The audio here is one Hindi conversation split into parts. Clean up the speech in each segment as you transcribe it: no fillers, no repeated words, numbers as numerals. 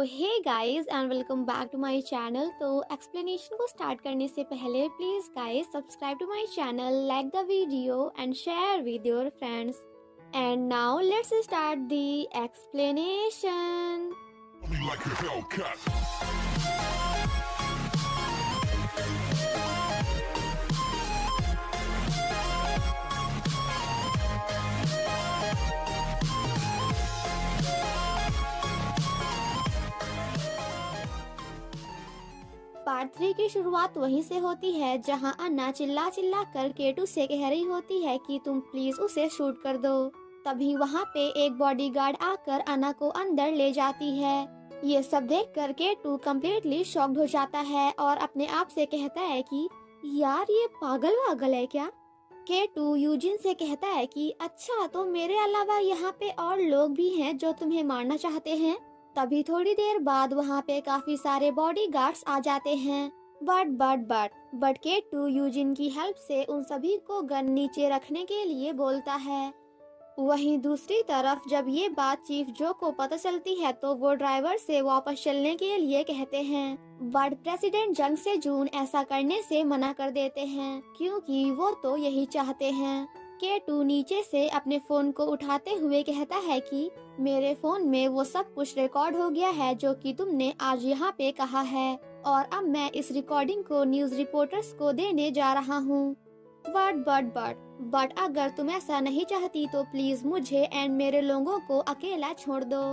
Hey guys and welcome back to my channel. तो एक्सप्लेनेशन को स्टार्ट करने से पहले please guys subscribe to my channel, like the video and share with your friends. And now let's start the explanation. Part 3 की शुरुआत वहीं से होती है जहां अन्ना चिल्ला चिल्ला कर केटू से कह रही होती है कि तुम प्लीज उसे शूट कर दो। तभी वहां पे एक बॉडीगार्ड आकर अन्ना को अंदर ले जाती है। ये सब देखकर केटू कम्प्लीटली शॉक्ड हो जाता है और अपने आप से कहता है कि यार ये पागल वागल है क्या। केटू यूजिन से कहता है कि अच्छा तो मेरे अलावा यहाँ पे और लोग भी हैं जो तुम्हें मारना चाहते हैं। तभी थोड़ी देर बाद वहाँ पे काफी सारे बॉडीगार्ड्स आ जाते हैं। बट केटू यूजिन की हेल्प से उन सभी को गन नीचे रखने के लिए बोलता है। वहीं दूसरी तरफ जब ये बात चीफ जो को पता चलती है तो वो ड्राइवर से वापस चलने के लिए कहते हैं। बट प्रेसिडेंट जंग से जून ऐसा करने से मना कर देते हैं क्योंकि वो तो यही चाहते हैं। केटू नीचे से अपने फोन को उठाते हुए कहता है कि मेरे फोन में वो सब कुछ रिकॉर्ड हो गया है जो कि तुमने आज यहाँ पे कहा है और अब मैं इस रिकॉर्डिंग को न्यूज रिपोर्टर्स को देने जा रहा हूँ। बट अगर तुम ऐसा नहीं चाहती तो प्लीज मुझे एंड मेरे लोगों को अकेला छोड़ दो।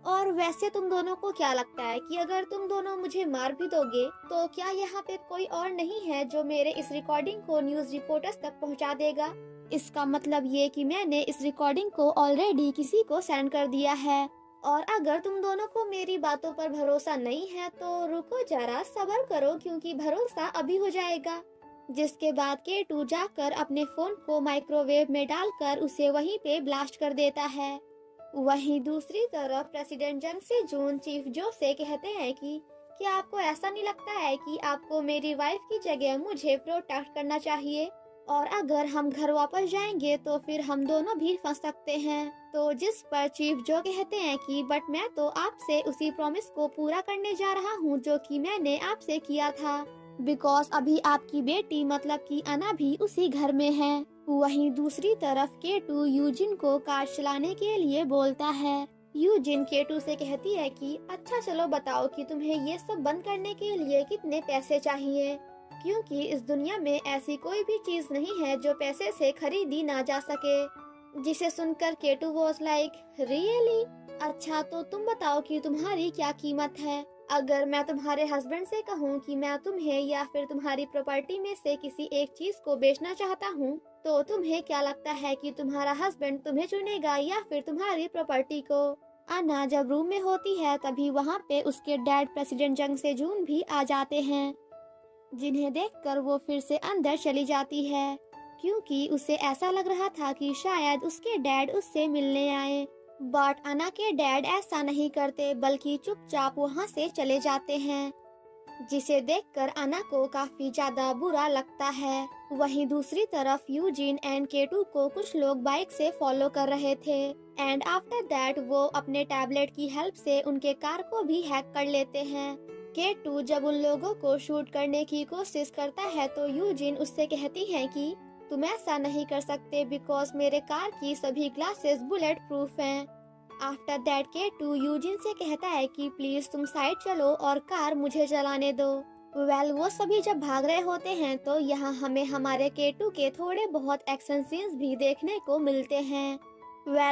और वैसे तुम दोनों को क्या लगता है कि अगर तुम दोनों मुझे मार भी दोगे तो क्या यहाँ पे कोई और नहीं है जो मेरे इस रिकॉर्डिंग को न्यूज रिपोर्टर्स तक पहुँचा देगा। इसका मतलब ये कि मैंने इस रिकॉर्डिंग को ऑलरेडी किसी को सेंड कर दिया है। और अगर तुम दोनों को मेरी बातों पर भरोसा नहीं है तो रुको जरा, सब्र करो क्योंकि भरोसा अभी हो जाएगा। जिसके बाद केटू जाकर अपने फोन को माइक्रोवेव में डालकर उसे वहीं पे ब्लास्ट कर देता है। वहीं दूसरी तरफ प्रेसिडेंट जंग से जून चीफ जो से कहते हैं कि क्या आपको ऐसा नहीं लगता है कि आपको मेरी वाइफ की जगह मुझे प्रोटेक्ट करना चाहिए और अगर हम घर वापस जाएंगे तो फिर हम दोनों भी फंस सकते हैं। तो जिस पर चीफ जो कहते हैं कि बट मैं तो आपसे उसी प्रॉमिस को पूरा करने जा रहा हूँ जो कि मैंने आपसे किया था, बिकॉज अभी आपकी बेटी मतलब कि अन्ना भी उसी घर में है। वहीं दूसरी तरफ केटू यूजिन को कार चलाने के लिए बोलता है। यूजिन केटू से कहती है कि अच्छा चलो बताओ कि तुम्हें ये सब बंद करने के लिए कितने पैसे चाहिए, क्योंकि इस दुनिया में ऐसी कोई भी चीज नहीं है जो पैसे से खरीदी ना जा सके। जिसे सुनकर केटू वॉज लाइक रियली, अच्छा तो तुम बताओ कि तुम्हारी क्या कीमत है। अगर मैं तुम्हारे हस्बैंड से कहूँ कि मैं तुम्हें या फिर तुम्हारी प्रॉपर्टी में से किसी एक चीज को बेचना चाहता हूँ तो तुम्हें क्या लगता है कि तुम्हारा हस्बैंड तुम्हें चुनेगा या फिर तुम्हारी प्रॉपर्टी को। अन्ना जब रूम में होती है तभी वहाँ पे उसके डैड प्रेसिडेंट जंग से जून भी आ जाते हैं, जिन्हें देखकर वो फिर से अंदर चली जाती है क्योंकि उसे ऐसा लग रहा था कि शायद उसके डैड उससे मिलने आए। बट अन्ना के डैड ऐसा नहीं करते बल्कि चुपचाप वहाँ से चले जाते हैं, जिसे देखकर अन्ना को काफी ज्यादा बुरा लगता है। वहीं दूसरी तरफ यूजिन एंड केटू को कुछ लोग बाइक से फॉलो कर रहे थे एंड आफ्टर दैट वो अपने टैबलेट की हेल्प से उनके कार को भी हैक कर लेते हैं। केटू जब उन लोगों को शूट करने की कोशिश करता है तो यूजिन उससे कहती है कि तुम ऐसा नहीं कर सकते बिकॉज मेरे कार की सभी ग्लासेस बुलेट प्रूफ हैं। आफ्टर दैट केटू यूजिन से कहता है कि प्लीज तुम साइड चलो और कार मुझे चलाने दो। वो सभी जब भाग रहे होते हैं तो यहाँ हमें हमारे केटू के थोड़े बहुत एक्शन सीन्स भी देखने को मिलते हैं।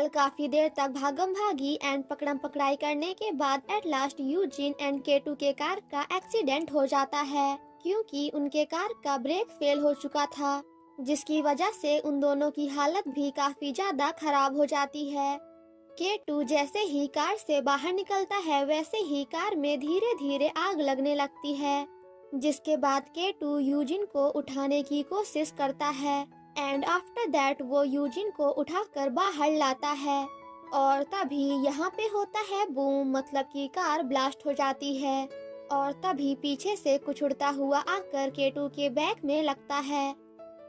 काफी देर तक भागम भागी एंड पकड़म पकड़ाई करने के बाद एट लास्ट यूजिन एंड केटू के कार का एक्सीडेंट हो जाता है क्योंकि उनके कार का ब्रेक फेल हो चुका था, जिसकी वजह से उन दोनों की हालत भी काफी ज्यादा खराब हो जाती है। केटू जैसे ही कार से बाहर निकलता है वैसे ही कार में धीरे धीरे आग लगने लगती है, जिसके बाद केटू यूजिन को उठाने की कोशिश करता है एंड आफ्टर दैट वो यूजिन को उठाकर बाहर लाता है और तभी यहाँ पे होता है बूम, मतलब कि कार ब्लास्ट हो जाती है और तभी पीछे से कुछ उड़ता हुआ आकर केटू के बैक में लगता है,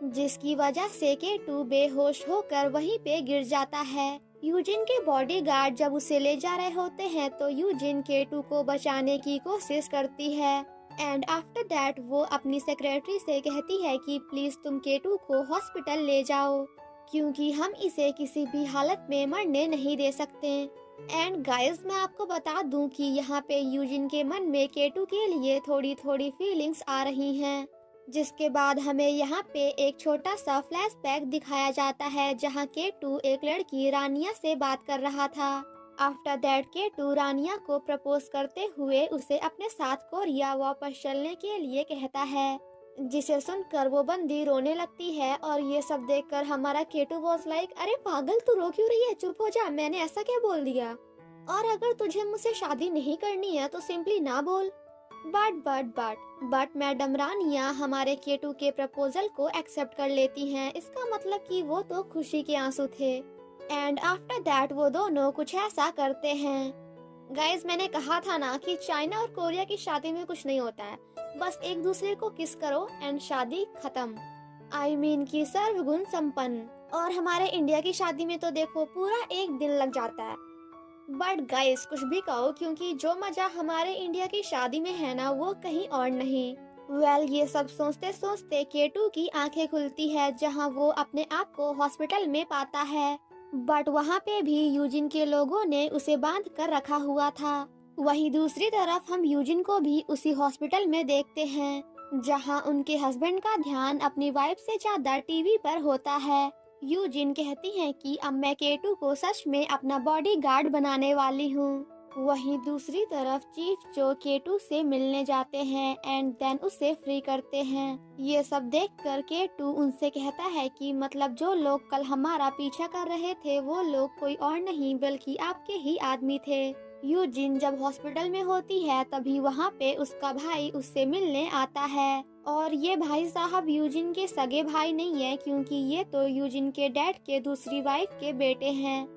जिसकी वजह से केटू बेहोश होकर वहीं पे गिर जाता है यूजिन के बॉडीगार्ड जब उसे ले जा रहे होते हैं तो यूजिन केटू को बचाने की कोशिश करती है एंड आफ्टर दैट वो अपनी सेक्रेटरी से कहती है कि प्लीज तुम केटू को हॉस्पिटल ले जाओ क्योंकि हम इसे किसी भी हालत में मरने नहीं दे सकते। एंड गाइस मैं आपको बता दूं कि यहाँ पे यूजिन के मन में केटू के लिए थोड़ी थोड़ी फीलिंग्स आ रही हैं। जिसके बाद हमें यहाँ पे एक छोटा सा फ्लैशबैक दिखाया जाता है जहाँ केटू एक लड़की रानिया से बात कर रहा था। आफ्टर दैट केटू रानिया को प्रपोज करते हुए उसे अपने साथ कोरिया वापस चलने के लिए कहता है, जिसे सुनकर वो बंदी रोने लगती है और ये सब देखकर हमारा केटू वॉज लाइक, अरे पागल तू रो क्यों रही है, चुप हो जा, मैंने ऐसा क्या बोल दिया, और अगर तुझे मुझसे शादी नहीं करनी है तो सिंपली ना बोल। बट मैडम रानिया हमारे केटू के प्रपोजल को एक्सेप्ट कर लेती हैं। इसका मतलब कि वो तो खुशी के आंसू थे। एंड आफ्टर दैट वो दोनों कुछ ऐसा करते हैं। गाइज मैंने कहा था ना कि चाइना और कोरिया की शादी में कुछ नहीं होता है, बस एक दूसरे को किस करो एंड शादी खत्म। I mean कि सर्वगुण संपन्न। और हमारे इंडिया की शादी में तो देखो पूरा एक दिन लग जाता है। बट गाइस कुछ भी कहो, क्योंकि जो मजा हमारे इंडिया की शादी में है ना वो कहीं और नहीं। ये सब सोचते सोचते केटू की आंखें खुलती है जहां वो अपने आप को हॉस्पिटल में पाता है। बट वहां पे भी यूजिन के लोगों ने उसे बांध कर रखा हुआ था। वहीं दूसरी तरफ हम यूजिन को भी उसी हॉस्पिटल में देखते हैं जहां उनके हस्बैंड का ध्यान अपनी वाइफ से ज्यादा टीवी पर होता है। यूजिन कहती है कि अब मैं केटू को सच में अपना बॉडीगार्ड बनाने वाली हूँ। वहीं दूसरी तरफ चीफ जो केटू से मिलने जाते हैं एंड देन उसे फ्री करते हैं। ये सब देखकर केटू उनसे कहता है कि मतलब जो लोग कल हमारा पीछा कर रहे थे वो लोग कोई और नहीं बल्कि आपके ही आदमी थे। यूजिन जब हॉस्पिटल में होती है तभी वहाँ पे उसका भाई उससे मिलने आता है और ये भाई साहब यूजिन के सगे भाई नहीं है क्योंकि ये तो यूजिन के डैड के दूसरी वाइफ के बेटे हैं।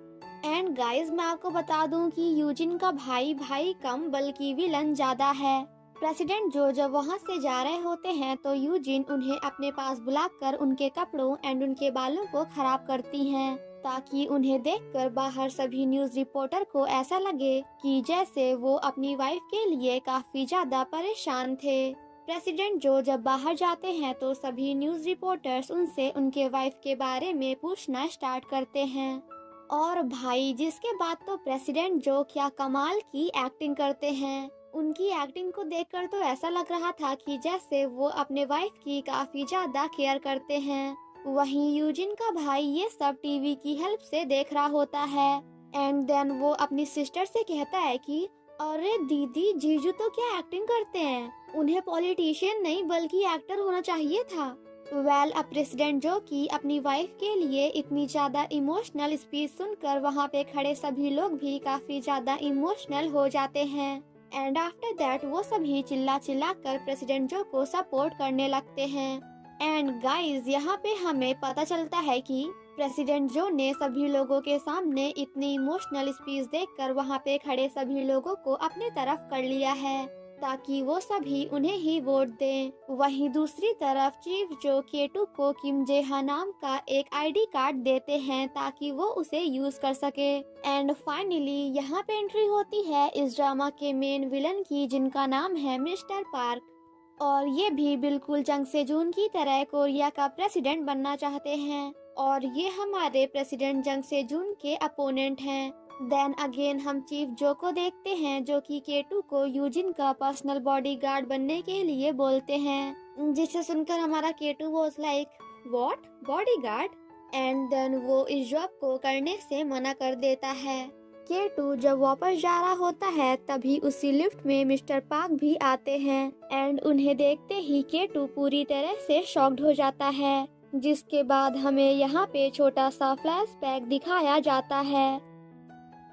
एंड गाइस मैं आपको बता दूं कि यूजिन का भाई कम बल्कि विलन ज्यादा है। प्रेसिडेंट जो जब वहाँ से जा रहे होते हैं तो यूजिन उन्हें अपने पास बुलाकर उनके कपड़ों एंड उनके बालों को खराब करती हैं ताकि उन्हें देखकर बाहर सभी न्यूज रिपोर्टर को ऐसा लगे कि जैसे वो अपनी वाइफ के लिए काफी ज्यादा परेशान थे। प्रेसिडेंट जो जब बाहर जाते हैं तो सभी न्यूज रिपोर्टर्स उनसे उनके वाइफ के बारे में पूछना स्टार्ट करते हैं। और भाई जिसके बाद तो प्रेसिडेंट जो क्या कमाल की एक्टिंग करते हैं। उनकी एक्टिंग को देखकर तो ऐसा लग रहा था कि जैसे वो अपने वाइफ की काफी ज्यादा केयर करते हैं। वहीं यूजिन का भाई ये सब टीवी की हेल्प से देख रहा होता है एंड देन वो अपनी सिस्टर से कहता है कि अरे दीदी जीजू तो क्या एक्टिंग करते हैं, उन्हें पॉलिटिशियन नहीं बल्कि एक्टर होना चाहिए था। अब प्रेसिडेंट जो कि अपनी वाइफ के लिए इतनी ज्यादा इमोशनल स्पीच सुनकर वहाँ पे खड़े सभी लोग भी काफी ज्यादा इमोशनल हो जाते हैं एंड आफ्टर दैट वो सभी चिल्ला कर प्रेसिडेंट जो को सपोर्ट करने लगते हैं। एंड गाइज यहाँ पे हमें पता चलता है कि प्रेसिडेंट जो ने सभी लोगों के सामने इतनी इमोशनल स्पीच देखकर वहाँ पे खड़े सभी लोगों को अपने तरफ कर लिया है ताकि वो सभी उन्हें ही वोट दें। वहीं दूसरी तरफ चीफ जो केटू को किम जेहा नाम का एक आईडी कार्ड देते हैं ताकि वो उसे यूज कर सके। एंड फाइनली यहाँ पे एंट्री होती है इस ड्रामा के मेन विलन की जिनका नाम है मिस्टर पार्क और ये भी बिल्कुल जंग से जून की तरह कोरिया का प्रेसिडेंट बनना चाहते हैं और ये हमारे प्रेसिडेंट जंग से जून के अपोनेंट हैं। देन अगेन हम चीफ जो को देखते हैं जो कि केटू को यूजिन का पर्सनल बॉडीगार्ड बनने के लिए बोलते हैं, जिसे सुनकर हमारा केटू was like what bodyguard and then वो इस जॉब को करने से मना कर देता है। केटू जब वापस जा रहा होता है तभी उसी लिफ्ट में मिस्टर पार्क भी आते हैं एंड उन्हें देखते ही केटू पूरी तरह से शॉक्ड हो जाता है। जिसके बाद हमें यहाँ पे छोटा सा फ्लैशबैक दिखाया जाता है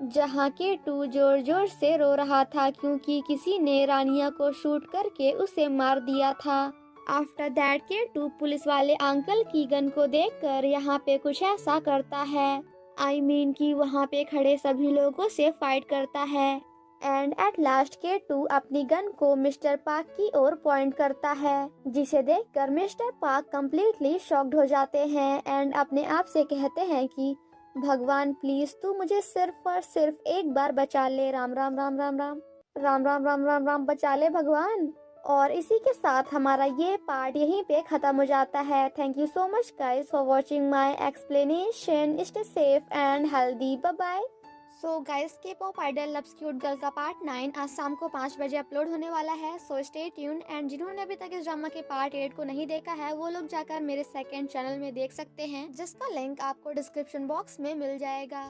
जहाँ केटू जोर जोर से रो रहा था क्योंकि किसी ने रानिया को शूट करके उसे मार दिया था। आफ्टर दैट केटू पुलिस वाले अंकल की गन को देखकर यहाँ पे कुछ ऐसा करता है कि वहाँ पे खड़े सभी लोगों से फाइट करता है एंड एट लास्ट केटू अपनी गन को मिस्टर पार्क की ओर पॉइंट करता है, जिसे देखकर मिस्टर पार्क कम्प्लीटली शॉक्ड हो जाते हैं एंड अपने आप से कहते हैं कि भगवान प्लीज तू मुझे सिर्फ और सिर्फ एक बार बचा ले। राम राम राम राम राम राम राम राम राम राम, बचा ले भगवान। और इसी के साथ हमारा ये पार्ट यहीं पे खत्म हो जाता है। Thank you so much guys for watching my explanation. Stay safe and healthy, bye bye. So guys, K pop idol loves cute girl का पार्ट 9 आज शाम को 5 बजे अपलोड होने वाला है। So stay tune. एंड जिन्होंने अभी तक इस ड्रामा के पार्ट 8 को नहीं देखा है वो लोग जाकर मेरे सेकंड चैनल में देख सकते हैं, जिसका लिंक आपको डिस्क्रिप्शन बॉक्स में मिल जाएगा।